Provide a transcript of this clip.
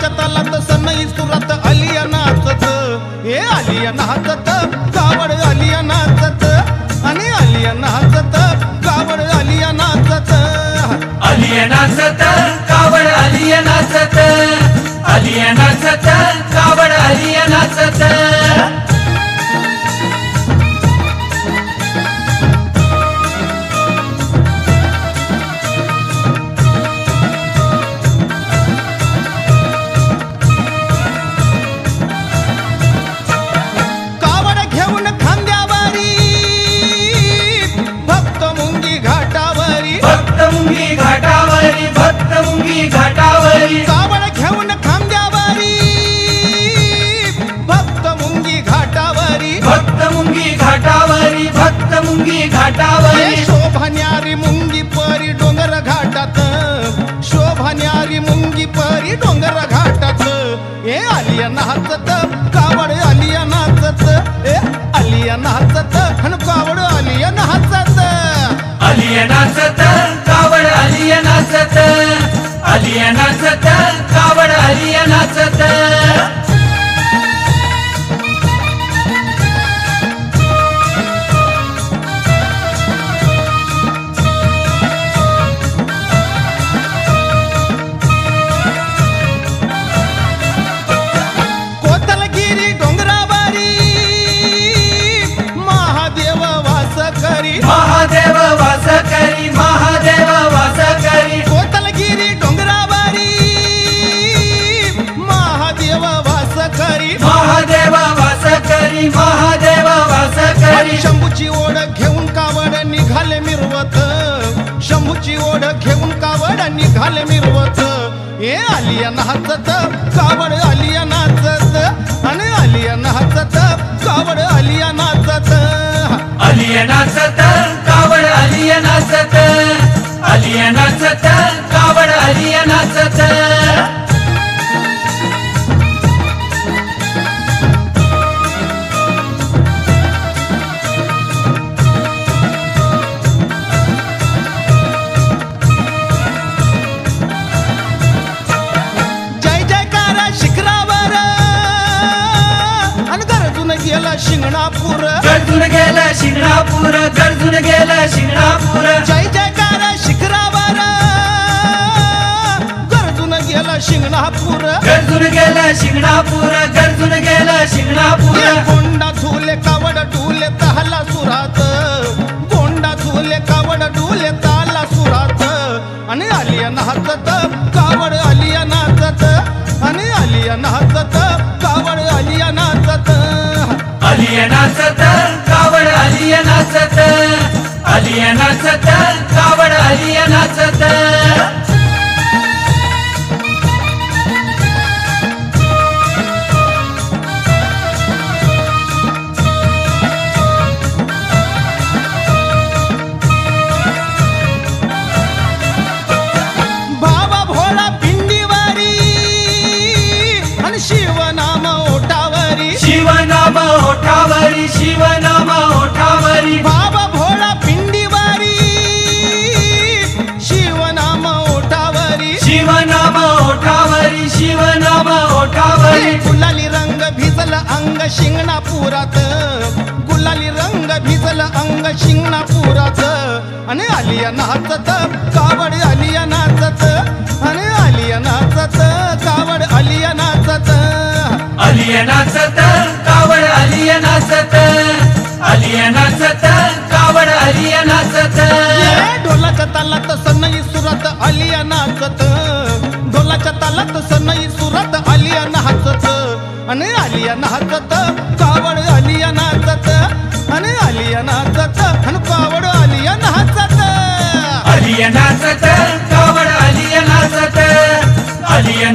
ढोलाच्या तालात सनई सुरात आलिया नाचत, हे आलिया नाचत, कावड आलिया नाचत, आणि आलिया नाचत, कावड आलिया नाचत, आलिया नाचत, कावड आलिया नाचत, आलिया नाचत, कावड आलिया नाचत। कावड घेऊन खांद्यावरी भक्त मुंगी घाटावरी, भक्त मुंगी घाटावरी, भक्त मुंगी घाटावरी, कावड घेऊन खांद्यावरी भक्त मुंगी घाटावरी, भक्त मुंगी घाटावरी, भक्त मुंगी घाटावरी। शोभान्यारी मुंगी परी डोंगर घाटात, शोभान्यारी मुंगी परी डोंगर घाटात, ए आलिया नाचत, कावड आलिया नाचत, ए आलिया नाचत, हन कावड आलिया नाचत, आलिया नाचत, कावड आलिया नाचत, आलिया नाचत, कावड आलिया नाचत। कोतलगिरी डोंगरावरी महादेव वास करी, महादेव वास करी, महादेव वास करी, कोतलगिरी डोंगरावरी महादेव वास करी, महादेव वास करी, महादेव वास करी। शंभूची ओढ घेऊन कावड निघाले मिरवत, शंभूची ओढ घेऊन कावड निघाले मिरवत, ए आलिया नाचत, कावड आलिया नाचत, आणि आलिया नाचत, कावड आलिया नाचत, आलिया नाचत, कावड आलिया नाचत, आलिया नाचत, कावड आलिया नाचत। जय जयकार शिखरावर आणि गरजून गेला शिंगणापूर, गर्जून गेला शिंगणापूर, गर्जून गेला शिंगणापूर, जय जयकार शिखरावर गरजून गेला शिंगणापूर, गर्जून गेला शिंगणापूर, गर्जून गेला शिंगणापूर। गोंडा झुले कावड डुले ताला सुरात, गोंडा झुले कावड डुले ताला सुरात, आणि आलिया नाचत, कावड आलिया नाचत, आणि आलिया नाचत, कावड आलिया नाचत, आलिया नाचत, कावड आलिया नाचत, आलिया नाचत, कावड आलिया नाचत। बाबा भोळा पिंडीवारी आणि शिवनाम ओटावरी, शिवनाम ओठावरी, शिवनाम ओठावरी, बाबा भोळा पिंडीवारी शिवनाम ओटावरी, शिवनाम ओठावरी, शिवनाम ओठावरी। गुलाली रंग भिजल अंग शिंगणापुरात, गुलाली रंग भिजल अंग शिंगणापुरात, आणि आलिया नाचत, कावड आलिया नाचत, आणि आलिया नाचत, कावड आलिया नाचत, आलिया नाचत, कावड आलिया नाचत, आलिया नाचत, कावड आलिया नाचत। ढोलाच्या तालात सनई सुरात आलिया नाचत, ढोलाच्या तालात सनई सुरात आलिया नाचत, आणि आलिया नाचत, कावड आलिया नाचत, आणि आलिया नाचत, आणि कावड आलिया नाचत, आलिया नाचत, कावड आलिया नाचत, आलिया